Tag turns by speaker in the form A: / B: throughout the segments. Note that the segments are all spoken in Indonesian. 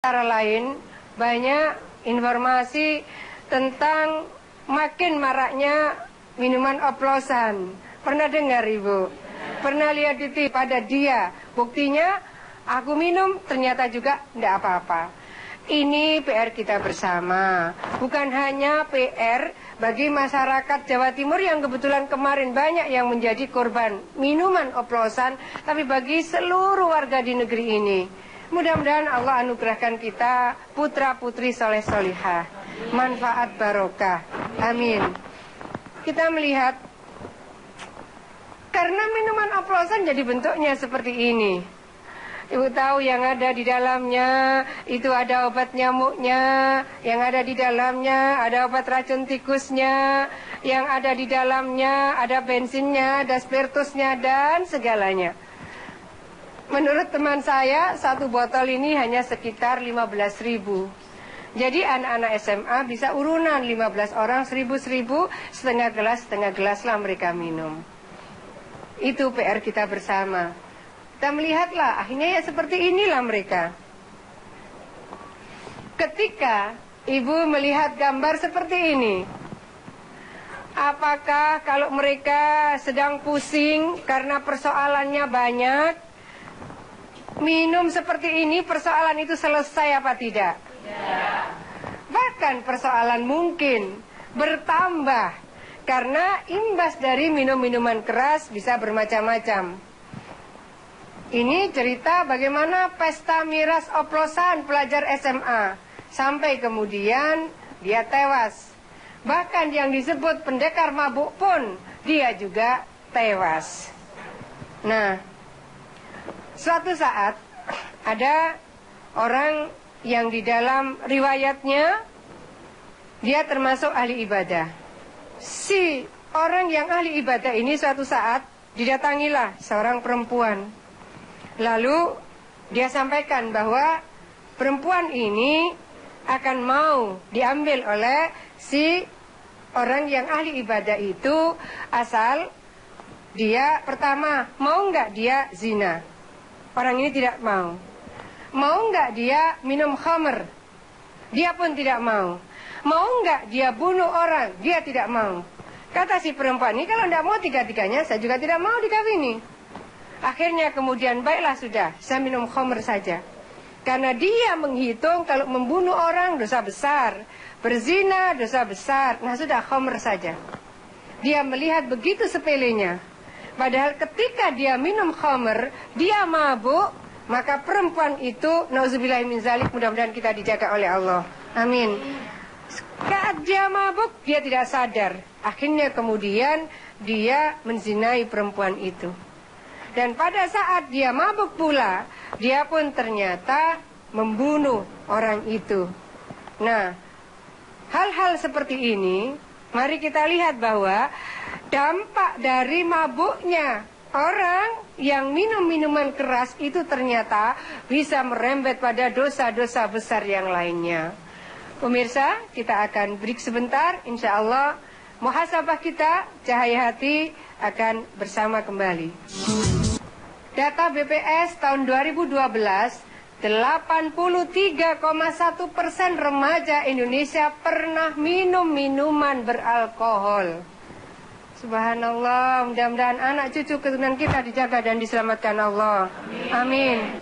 A: Antara lain banyak informasi tentang makin maraknya minuman oplosan. Pernah dengar Ibu? Pernah lihat di TV pada dia? Buktinya aku minum ternyata juga tidak apa-apa. Ini PR kita bersama. Bukan hanya PR bagi masyarakat Jawa Timur yang kebetulan kemarin banyak yang menjadi korban minuman oplosan, tapi bagi seluruh warga di negeri ini. Mudah-mudahan Allah anugerahkan kita putra-putri soleh solihah, manfaat barokah. Amin. Kita melihat karena minuman oplosan jadi bentuknya seperti ini. Ibu tahu yang ada di dalamnya itu ada obat nyamuknya, yang ada di dalamnya ada obat racun tikusnya, yang ada di dalamnya ada bensinnya, ada spiritusnya dan segalanya. Menurut teman saya, satu botol ini hanya sekitar 15.000. Jadi anak-anak SMA bisa urunan 15 orang 1.000, setengah gelas lah mereka minum. Itu PR kita bersama. Kita melihatlah, akhirnya ya seperti inilah mereka. Ketika Ibu melihat gambar seperti ini, apakah kalau mereka sedang pusing karena persoalannya banyak, minum seperti ini persoalan itu selesai apa tidak? Tidak. Bahkan persoalan mungkin bertambah karena imbas dari minum-minuman keras bisa bermacam-macam. Ini cerita bagaimana pesta miras oplosan pelajar SMA. Sampai kemudian dia tewas. Bahkan yang disebut pendekar mabuk pun dia juga tewas. Nah, suatu saat ada orang yang di dalam riwayatnya dia termasuk ahli ibadah. Si orang yang ahli ibadah ini suatu saat didatangilah seorang perempuan. Lalu dia sampaikan bahwa perempuan ini akan mau diambil oleh si orang yang ahli ibadah itu asal dia pertama mau nggak dia zina. Orang ini tidak mau. Mau nggak dia minum khamr? Dia pun tidak mau. Mau nggak dia bunuh orang? Dia tidak mau. Kata si perempuan ini, kalau tidak mau tiga-tiganya saya juga tidak mau dikawini. Akhirnya kemudian baiklah sudah, saya minum khamr saja. Karena dia menghitung kalau membunuh orang dosa besar, berzina dosa besar. Nah sudah khamr saja. Dia melihat begitu sepelenya. Padahal ketika dia minum khamr, dia mabuk, maka perempuan itu nauzubillahi min zalik, mudah-mudahan kita dijaga oleh Allah. Amin. Saat dia mabuk, dia tidak sadar. Akhirnya kemudian dia menzinai perempuan itu. Dan pada saat dia mabuk pula, dia pun ternyata membunuh orang itu. Nah, hal-hal seperti ini, mari kita lihat bahwa dampak dari mabuknya orang yang minum minuman keras itu ternyata bisa merembet pada dosa-dosa besar yang lainnya. Pemirsa, kita akan break sebentar, insya Allah muhasabah kita, cahaya hati akan bersama kembali. Data BPS tahun 2012, 83,1% remaja Indonesia pernah minum minuman beralkohol. Subhanallah, mudah-mudahan anak cucu keturunan kita dijaga dan diselamatkan Allah. Amin.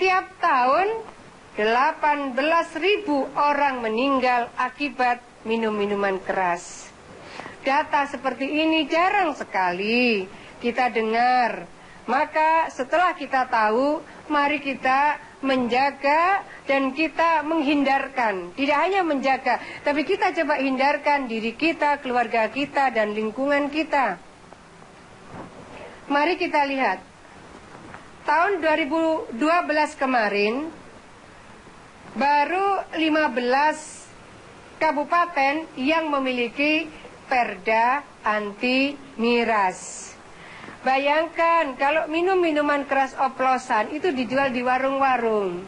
A: Tiap tahun 18.000 orang meninggal akibat minum minuman keras. Data seperti ini jarang sekali kita dengar. Maka setelah kita tahu, mari kita menjaga dan kita menghindarkan. Tidak hanya menjaga, tapi kita coba hindarkan diri kita, keluarga kita, dan lingkungan kita. Mari kita lihat. Tahun 2012 kemarin, baru 15 kabupaten yang memiliki perda anti miras. Bayangkan kalau minum minuman keras oplosan itu dijual di warung-warung.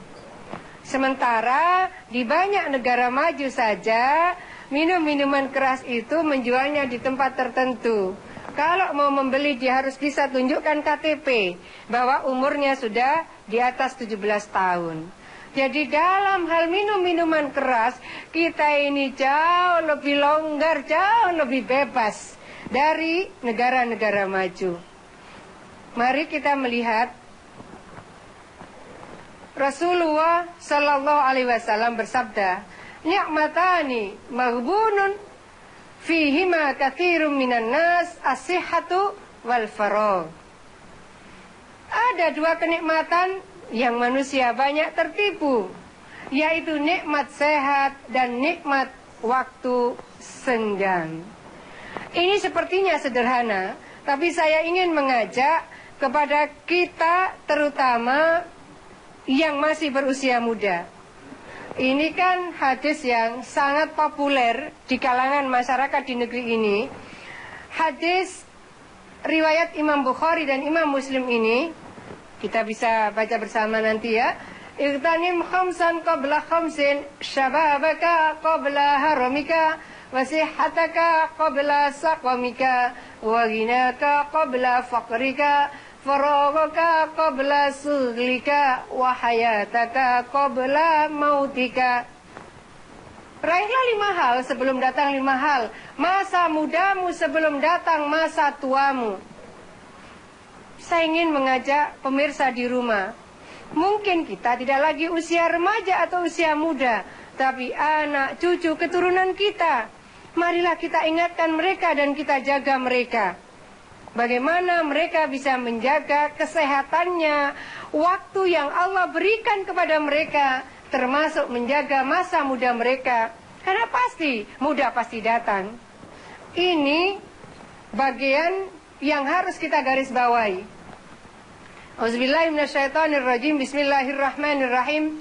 A: Sementara di banyak negara maju saja minum minuman keras itu menjualnya di tempat tertentu. Kalau mau membeli dia harus bisa tunjukkan KTP bahwa umurnya sudah di atas 17 tahun. Jadi dalam hal minum minuman keras, kita ini jauh lebih longgar, jauh lebih bebas dari negara-negara maju. Mari kita melihat Rasulullah Sallallahu Alaihi Wasallam bersabda, "Ni'matani maghbunun fihima katsirun minan nas, as-sihhatu wal faragh." Ada dua kenikmatan yang manusia banyak tertipu, yaitu nikmat sehat dan nikmat waktu senggang. Ini sepertinya sederhana, tapi saya ingin mengajak kepada kita, terutama yang masih berusia muda. Ini kan hadis yang sangat populer di kalangan masyarakat di negeri ini. Hadis riwayat Imam Bukhari dan Imam Muslim ini kita bisa baca bersama nanti ya. Ightanim khamsan qabla khamsin, syababaka qabla haramika, wasihhataka qabla saqamika, wa ghinaka qabla faqrika, faragaka qabla sughlika, wa hayataka qabla mautika. Raihlah 5 hal sebelum datang 5 hal. Masa mudamu sebelum datang masa tuamu. Saya ingin mengajak pemirsa di rumah. Mungkin kita tidak lagi usia remaja atau usia muda, tapi anak, cucu, keturunan kita. Marilah kita ingatkan mereka dan kita jaga mereka. Bagaimana mereka bisa menjaga kesehatannya, waktu yang Allah berikan kepada mereka, termasuk menjaga masa muda mereka. Karena pasti, muda pasti datang. Ini bagian yang harus kita garis bawahi. Auzubillahi minasyaitonirrajim. Bismillahirrahmanirrahim.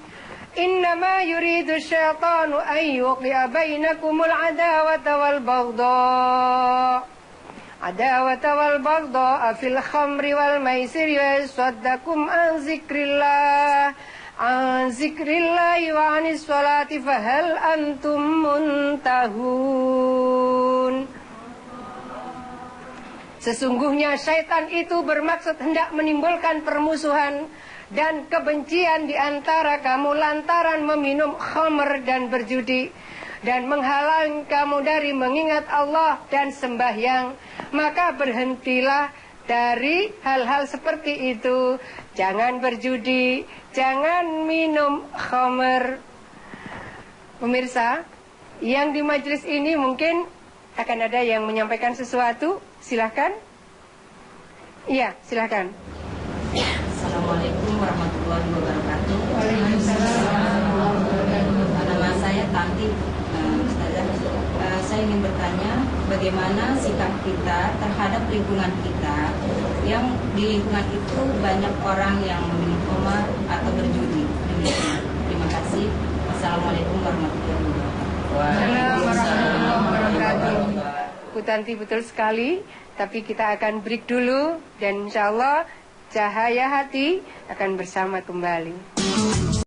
A: Innama yuridu syaitanu an yuqi'a bainakumul adawata wal baghdha. Adawata wal baghdha fil khamri wal maisiri wa yasaddakum an zikrillahi wa anis salati fahal antum muntahun. Sesungguhnya syaitan itu bermaksud hendak menimbulkan permusuhan dan kebencian di antara kamu lantaran meminum khamr dan berjudi, dan menghalangi kamu dari mengingat Allah dan sembahyang. Maka berhentilah dari hal-hal seperti itu. Jangan berjudi, jangan minum khamr. Pemirsa, yang di majelis ini mungkin akan ada yang menyampaikan sesuatu. Silahkan. Iya, silahkan.
B: Assalamualaikum warahmatullahi wabarakatuh.
A: Waalaikumsalam.
B: Nama saya Tanti. Ustazah, saya ingin bertanya, bagaimana sikap kita terhadap lingkungan kita yang di lingkungan itu banyak orang yang meminum khamr atau berjudi. Terima kasih. Assalamualaikum warahmatullahi wabarakatuh.
A: Waalaikumsalam warahmatullahi wabarakatuh. Bu Tanti, betul sekali. Tapi kita akan break dulu, dan insya Allah cahaya hati akan bersama kembali.